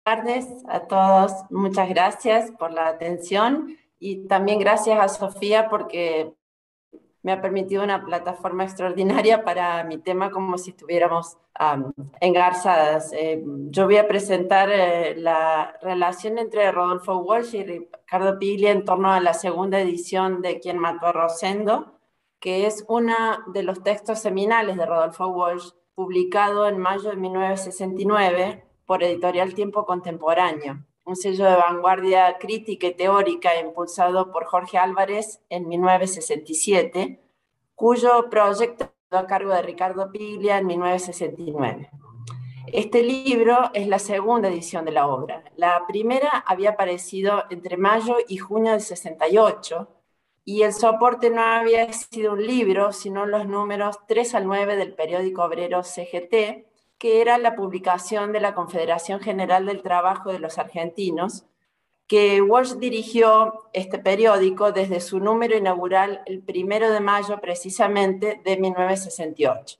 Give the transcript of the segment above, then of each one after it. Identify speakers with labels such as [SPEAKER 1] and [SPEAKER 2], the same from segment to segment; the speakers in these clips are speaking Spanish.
[SPEAKER 1] Tardes a todos. Muchas gracias por la atención y también gracias a Sofía porque me ha permitido una plataforma extraordinaria para mi tema como si estuviéramos engarzadas. Yo voy a presentar la relación entre Rodolfo Walsh y Ricardo Piglia en torno a la segunda edición de Quién mató a Rosendo, que es uno de los textos seminales de Rodolfo Walsh, publicado en mayo de 1969 por Editorial Tiempo Contemporáneo, un sello de vanguardia crítica y teórica impulsado por Jorge Álvarez en 1967, cuyo proyecto quedó a cargo de Ricardo Piglia en 1969. Este libro es la segunda edición de la obra. La primera había aparecido entre mayo y junio del 68 y el soporte no había sido un libro, sino los números 3 al 9 del periódico obrero CGT, que era la publicación de la Confederación General del Trabajo de los Argentinos, que Walsh dirigió este periódico desde su número inaugural el 1 de mayo precisamente de 1968.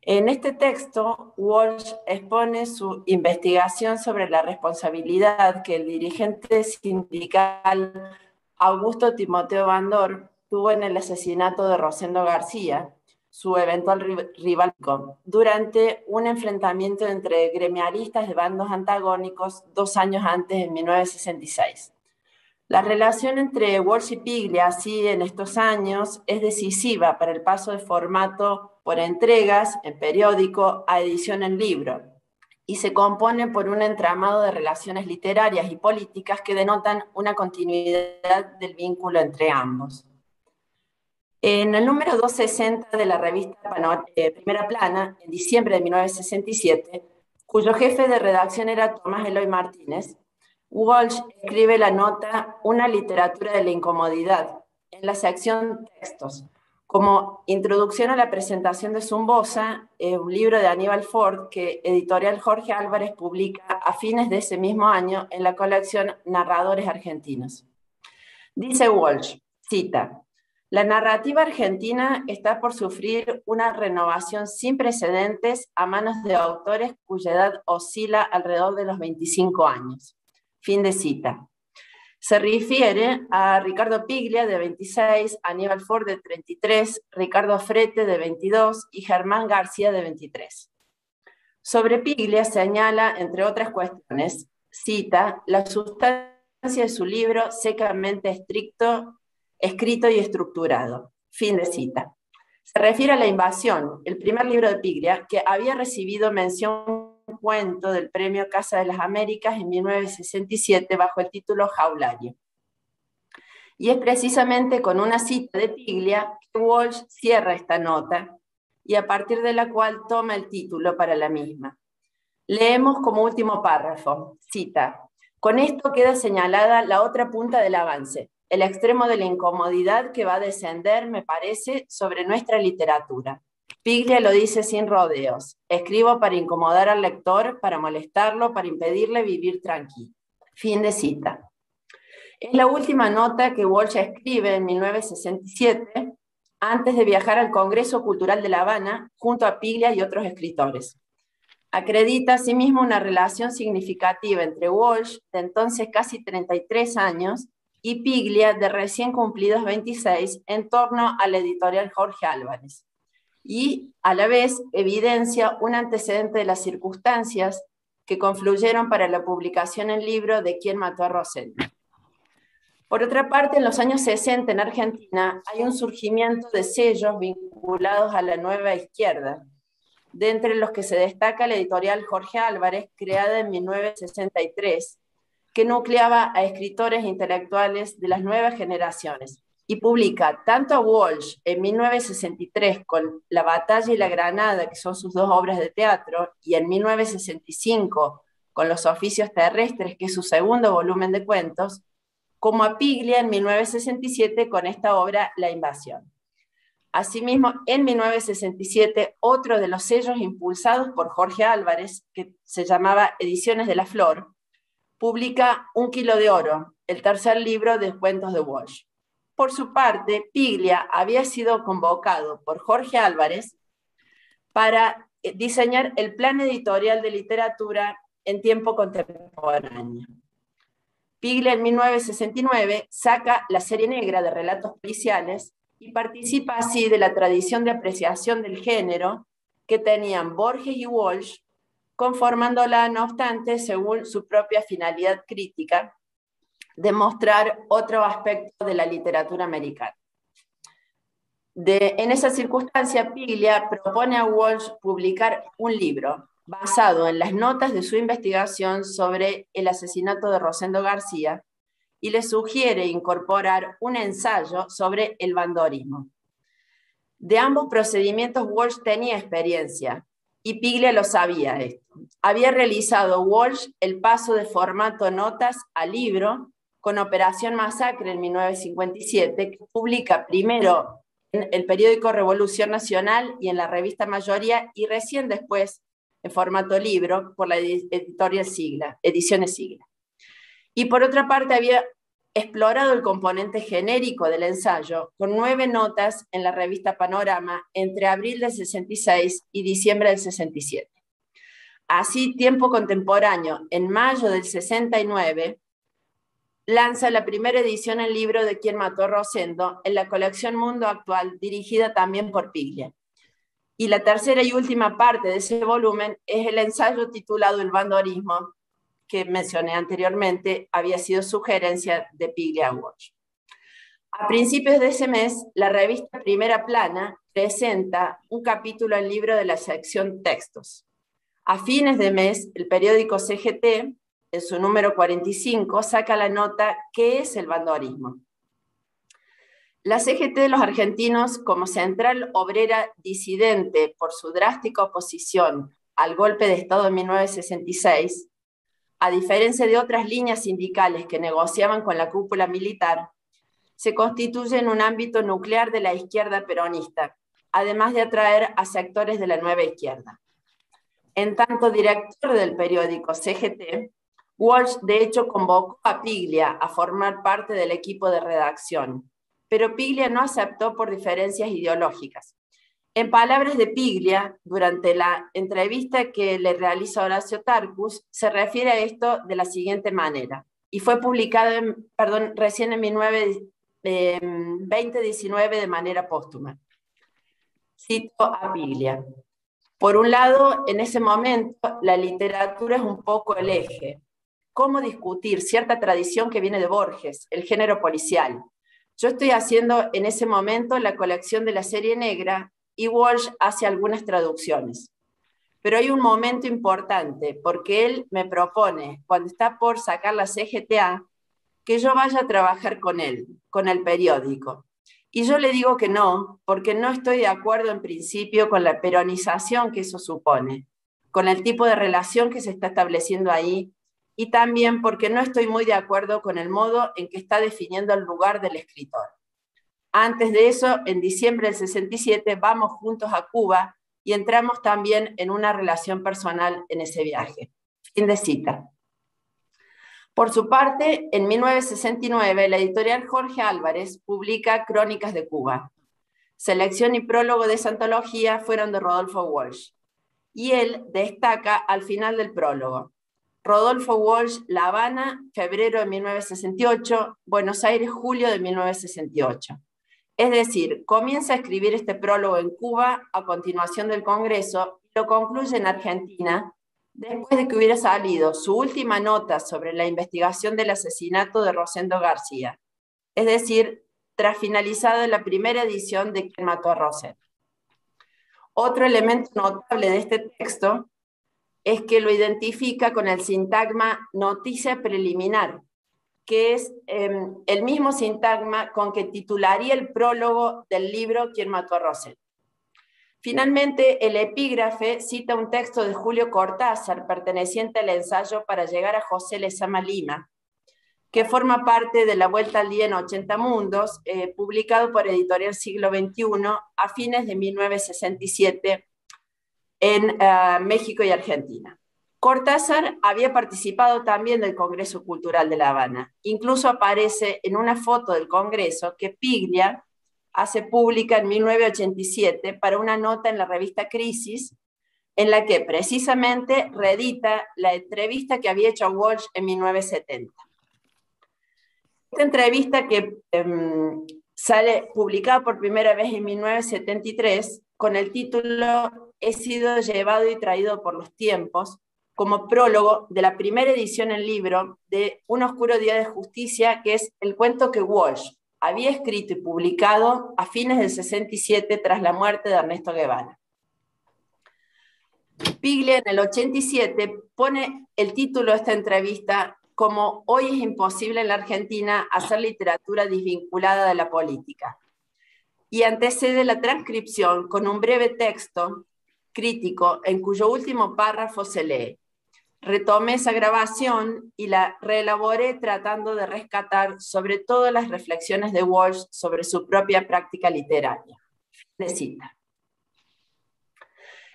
[SPEAKER 1] En este texto, Walsh expone su investigación sobre la responsabilidad que el dirigente sindical Augusto Timoteo Bandor tuvo en el asesinato de Rosendo García, su eventual rival, durante un enfrentamiento entre gremialistas de bandos antagónicos 2 años antes, en 1966. La relación entre Walsh y Piglia, así en estos años, es decisiva para el paso de formato por entregas en periódico a edición en libro, y se compone por un entramado de relaciones literarias y políticas que denotan una continuidad del vínculo entre ambos. En el número 260 de la revista Primera Plana, en diciembre de 1967, cuyo jefe de redacción era Tomás Eloy Martínez, Walsh escribe la nota Una literatura de la incomodidad en la sección Textos, como introducción a la presentación de Zumbosa, un libro de Aníbal Ford que Editorial Jorge Álvarez publica a fines de ese mismo año en la colección Narradores Argentinos. Dice Walsh, cita: la narrativa argentina está por sufrir una renovación sin precedentes a manos de autores cuya edad oscila alrededor de los 25 años. Fin de cita. Se refiere a Ricardo Piglia, de 26, Aníbal Ford, de 33, Ricardo Frete, de 22, y Germán García, de 23. Sobre Piglia señala, entre otras cuestiones, cita, la sustancia de su libro secamente estricto, escrito y estructurado. Fin de cita. Se refiere a La Invasión, el primer libro de Piglia, que había recibido mención cuento del Premio Casa de las Américas en 1967 bajo el título Jaulario. Y es precisamente con una cita de Piglia que Walsh cierra esta nota y a partir de la cual toma el título para la misma. Leemos como último párrafo, cita: con esto queda señalada la otra punta del avance, el extremo de la incomodidad que va a descender, me parece, sobre nuestra literatura. Piglia lo dice sin rodeos: escribo para incomodar al lector, para molestarlo, para impedirle vivir tranquilo. Fin de cita. Es la última nota que Walsh escribe en 1967, antes de viajar al Congreso Cultural de La Habana, junto a Piglia y otros escritores. Acredita asimismo una relación significativa entre Walsh, de entonces casi 33 años, y Piglia, de recién cumplidos 26, en torno a la editorial Jorge Álvarez. Y, a la vez, evidencia un antecedente de las circunstancias que confluyeron para la publicación en libro de Quién mató a Rosendo. Por otra parte, en los años 60 en Argentina hay un surgimiento de sellos vinculados a la nueva izquierda, de entre los que se destaca la editorial Jorge Álvarez, creada en 1963, que nucleaba a escritores intelectuales de las nuevas generaciones y publica tanto a Walsh en 1963 con La Batalla y la Granada, que son sus dos obras de teatro, y en 1965 con Los Oficios Terrestres, que es su segundo volumen de cuentos, como a Piglia en 1967 con esta obra La Invasión. Asimismo, en 1967, otro de los sellos impulsados por Jorge Álvarez, que se llamaba Ediciones de la Flor, publica Un Kilo de Oro, el tercer libro de cuentos de Walsh. Por su parte, Piglia había sido convocado por Jorge Álvarez para diseñar el plan editorial de literatura en tiempo contemporáneo. Piglia en 1969 saca La serie negra de relatos policiales y participa así de la tradición de apreciación del género que tenían Borges y Walsh, conformándola, no obstante, según su propia finalidad crítica, de mostrar otro aspecto de la literatura americana. En esa circunstancia, Piglia propone a Walsh publicar un libro basado en las notas de su investigación sobre el asesinato de Rosendo García y le sugiere incorporar un ensayo sobre el bandorismo. De ambos procedimientos Walsh tenía experiencia y Piglia lo sabía esto. Había realizado Walsh el paso de formato notas a libro con Operación Masacre en 1957, que publica primero en el periódico Revolución Nacional y en la revista Mayoría, y recién después en formato libro por la editorial Sigla, Ediciones Sigla. Y por otra parte había explorado el componente genérico del ensayo con 9 notas en la revista Panorama entre abril del 66 y diciembre del 67. Así, Tiempo Contemporáneo, en mayo del 69, lanza la primera edición en libro de Quién mató a Rosendo en la colección Mundo Actual, dirigida también por Piglia. Y la tercera y última parte de ese volumen es el ensayo titulado El bandorismo, que mencioné anteriormente, había sido sugerencia de Piglia Walsh. A principios de ese mes, la revista Primera Plana presenta un capítulo en libro de la sección Textos. A fines de mes, el periódico CGT, en su número 45, saca la nota ¿Qué es el bandorismo? La CGT de los argentinos, como central obrera disidente por su drástica oposición al golpe de Estado de 1966, a diferencia de otras líneas sindicales que negociaban con la cúpula militar, se constituye en un ámbito nuclear de la izquierda peronista, además de atraer a sectores de la nueva izquierda. En tanto director del periódico CGT, Walsh de hecho convocó a Piglia a formar parte del equipo de redacción, pero Piglia no aceptó por diferencias ideológicas. En palabras de Piglia, durante la entrevista que le realiza Horacio Tarcus, se refiere a esto de la siguiente manera, y fue publicado recién en 2019 de manera póstuma. Cito a Piglia. Por un lado, en ese momento, la literatura es un poco el eje. ¿Cómo discutir cierta tradición que viene de Borges, el género policial? Yo estoy haciendo en ese momento la colección de La serie negra y Walsh hace algunas traducciones. Pero hay un momento importante, porque él me propone, cuando está por sacar la CGTA, que yo vaya a trabajar con él, con el periódico. Y yo le digo que no, porque no estoy de acuerdo en principio con la peronización que eso supone, con el tipo de relación que se está estableciendo ahí, y también porque no estoy muy de acuerdo con el modo en que está definiendo el lugar del escritor. Antes de eso, en diciembre del 67, vamos juntos a Cuba y entramos también en una relación personal en ese viaje. Fin de cita. Por su parte, en 1969, la editorial Jorge Álvarez publica Crónicas de Cuba. Selección y prólogo de esa antología fueron de Rodolfo Walsh. Y él destaca al final del prólogo: Rodolfo Walsh, La Habana, febrero de 1968, Buenos Aires, julio de 1968. Es decir, comienza a escribir este prólogo en Cuba a continuación del Congreso y lo concluye en Argentina, después de que hubiera salido su última nota sobre la investigación del asesinato de Rosendo García, es decir, tras finalizada la primera edición de Quién mató a Rosendo. Otro elemento notable de este texto es que lo identifica con el sintagma noticia preliminar, que es el mismo sintagma con que titularía el prólogo del libro Quién mató a Rosendo. Finalmente, el epígrafe cita un texto de Julio Cortázar perteneciente al ensayo Para llegar a José Lezama Lima, que forma parte de La Vuelta al Día en 80 Mundos, publicado por Editorial Siglo XXI a fines de 1967 en México y Argentina. Cortázar había participado también del Congreso Cultural de La Habana. Incluso aparece en una foto del Congreso que Piglia hace pública en 1987 para una nota en la revista Crisis, en la que precisamente reedita la entrevista que había hecho a Walsh en 1970. Esta entrevista que sale publicada por primera vez en 1973 con el título "He sido llevado y traído por los tiempos", como prólogo de la primera edición en libro de Un oscuro día de justicia, que es el cuento que Walsh había escrito y publicado a fines del 67 tras la muerte de Ernesto Guevara. Piglia en el 87 pone el título de esta entrevista como "Hoy es imposible en la Argentina hacer literatura desvinculada de la política", y antecede la transcripción con un breve texto crítico en cuyo último párrafo se lee: "Retomé esa grabación y la reelaboré tratando de rescatar sobre todo las reflexiones de Walsh sobre su propia práctica literaria". De cita.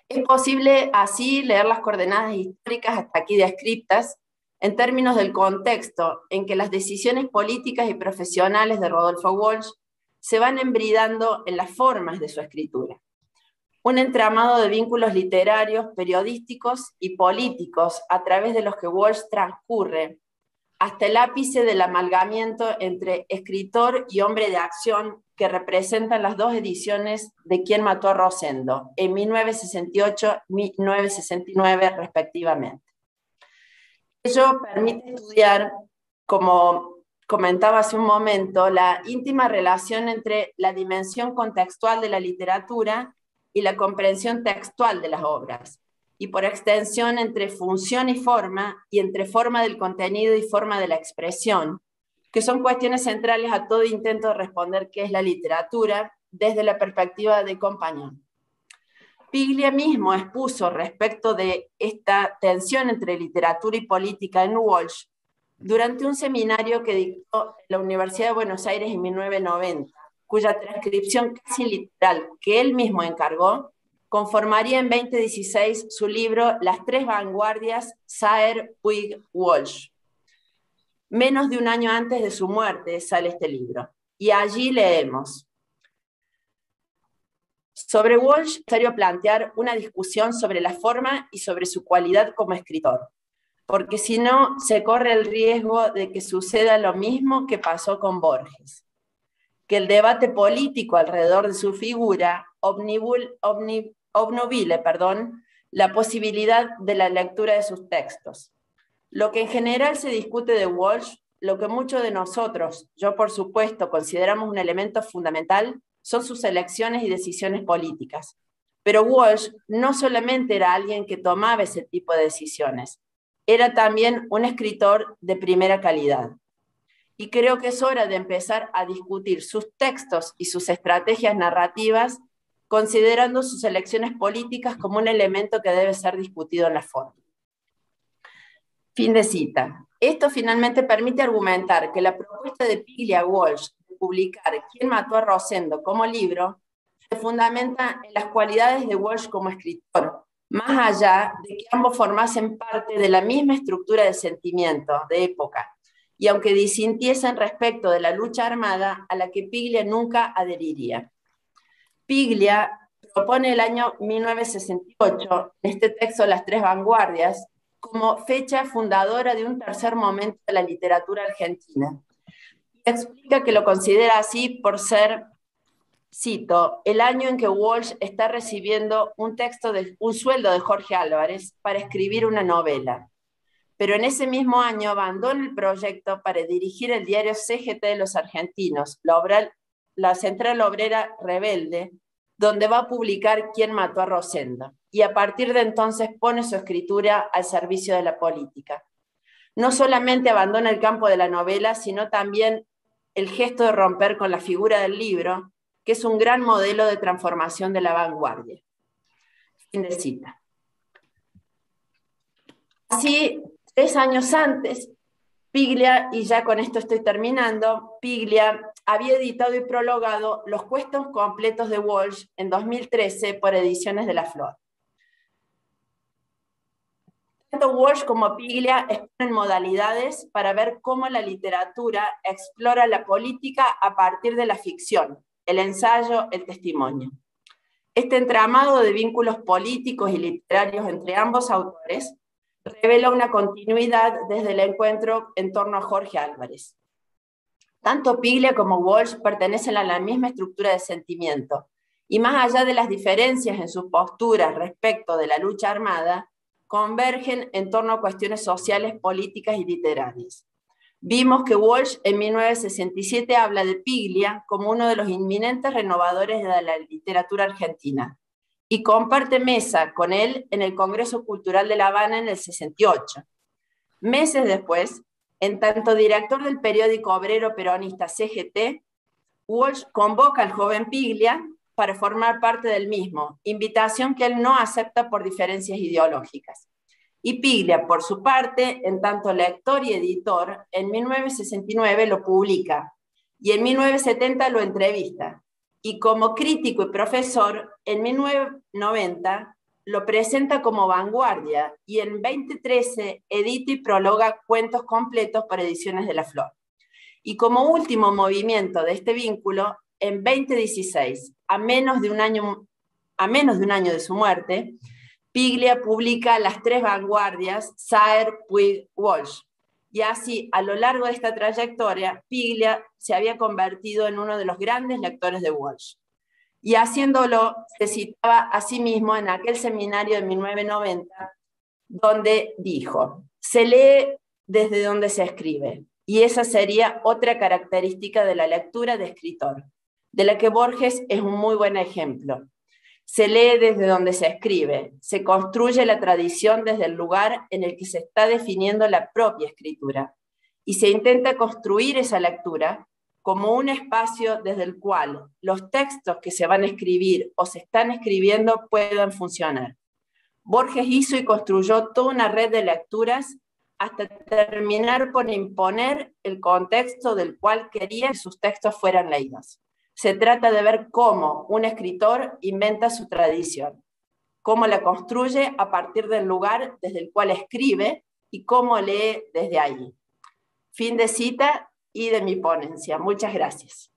[SPEAKER 1] Es posible así leer las coordenadas históricas hasta aquí descritas en términos del contexto en que las decisiones políticas y profesionales de Rodolfo Walsh se van embridando en las formas de su escritura. Un entramado de vínculos literarios, periodísticos y políticos a través de los que Walsh transcurre hasta el ápice del amalgamiento entre escritor y hombre de acción que representan las dos ediciones de Quién mató a Rosendo, en 1968 y 1969 respectivamente. Ello permite estudiar, como comentaba hace un momento, la íntima relación entre la dimensión contextual de la literatura y la comprensión textual de las obras, y por extensión entre función y entre forma del contenido y forma de la expresión, que son cuestiones centrales a todo intento de responder qué es la literatura desde la perspectiva de Compagnon. Piglia mismo expuso respecto de esta tensión entre literatura y política en Walsh durante un seminario que dictó en la Universidad de Buenos Aires en 1990, cuya transcripción casi literal que él mismo encargó conformaría en 2016 su libro Las tres vanguardias, Saer, Puig, Walsh. Menos de un año antes de su muerte sale este libro, y allí leemos: "Sobre Walsh es necesario plantear una discusión sobre la forma y sobre su cualidad como escritor, porque si no se corre el riesgo de que suceda lo mismo que pasó con Borges, que el debate político alrededor de su figura obnubile la posibilidad de la lectura de sus textos. Lo que en general se discute de Walsh, lo que muchos de nosotros, yo por supuesto, consideramos un elemento fundamental, son sus elecciones y decisiones políticas. Pero Walsh no solamente era alguien que tomaba ese tipo de decisiones, era también un escritor de primera calidad. Y creo que es hora de empezar a discutir sus textos y sus estrategias narrativas, considerando sus elecciones políticas como un elemento que debe ser discutido en la forma". Fin de cita. Esto finalmente permite argumentar que la propuesta de Piglia Walsh de publicar Quién mató a Rosendo como libro se fundamenta en las cualidades de Walsh como escritor, más allá de que ambos formasen parte de la misma estructura de sentimiento de época, y aunque disintiesen respecto de la lucha armada a la que Piglia nunca adheriría. Piglia propone el año 1968, en este texto Las tres vanguardias, como fecha fundadora de un tercer momento de la literatura argentina. Explica que lo considera así por ser, cito, "el año en que Walsh está recibiendo un sueldo de Jorge Álvarez para escribir una novela. Pero en ese mismo año abandona el proyecto para dirigir el diario CGT de los argentinos, la Central Obrera Rebelde, donde va a publicar Quién mató a Rosendo, y a partir de entonces pone su escritura al servicio de la política. No solamente abandona el campo de la novela, sino también el gesto de romper con la figura del libro, que es un gran modelo de transformación de la vanguardia". Fin de cita. Así, 3 años antes, Piglia, y ya con esto estoy terminando, Piglia había editado y prologado los cuentos completos de Walsh en 2013 por Ediciones de la Flor. Tanto Walsh como Piglia exponen modalidades para ver cómo la literatura explora la política a partir de la ficción, el ensayo, el testimonio. Este entramado de vínculos políticos y literarios entre ambos autores revela una continuidad desde el encuentro en torno a Jorge Álvarez. Tanto Piglia como Walsh pertenecen a la misma estructura de sentimiento, y más allá de las diferencias en sus posturas respecto de la lucha armada, convergen en torno a cuestiones sociales, políticas y literarias. Vimos que Walsh en 1967 habla de Piglia como uno de los inminentes renovadores de la literatura argentina, y comparte mesa con él en el Congreso Cultural de La Habana en el 68. Meses después, en tanto director del periódico obrero peronista CGT, Walsh convoca al joven Piglia para formar parte del mismo, invitación que él no acepta por diferencias ideológicas. Y Piglia, por su parte, en tanto lector y editor, en 1969 lo publica y en 1970 lo entrevista. Y como crítico y profesor, en 1990 lo presenta como vanguardia y en 2013 edita y prologa cuentos completos para Ediciones de la Flor. Y como último movimiento de este vínculo, en 2016, a menos de un año de su muerte, Piglia publica Las tres vanguardias, Saer, Puig, Walsh. Y así, a lo largo de esta trayectoria, Piglia se había convertido en uno de los grandes lectores de Walsh. Y haciéndolo, se citaba a sí mismo en aquel seminario de 1990, donde dijo: se lee desde donde se escribe. Y esa sería otra característica de la lectura de escritor, de la que Borges es un muy buen ejemplo. Se lee desde donde se escribe, se construye la tradición desde el lugar en el que se está definiendo la propia escritura, y se intenta construir esa lectura como un espacio desde el cual los textos que se van a escribir o se están escribiendo puedan funcionar. Borges hizo y construyó toda una red de lecturas hasta terminar por imponer el contexto del cual quería que sus textos fueran leídos. Se trata de ver cómo un escritor inventa su tradición, cómo la construye a partir del lugar desde el cual escribe y cómo lee desde ahí. Fin de cita y de mi ponencia. Muchas gracias.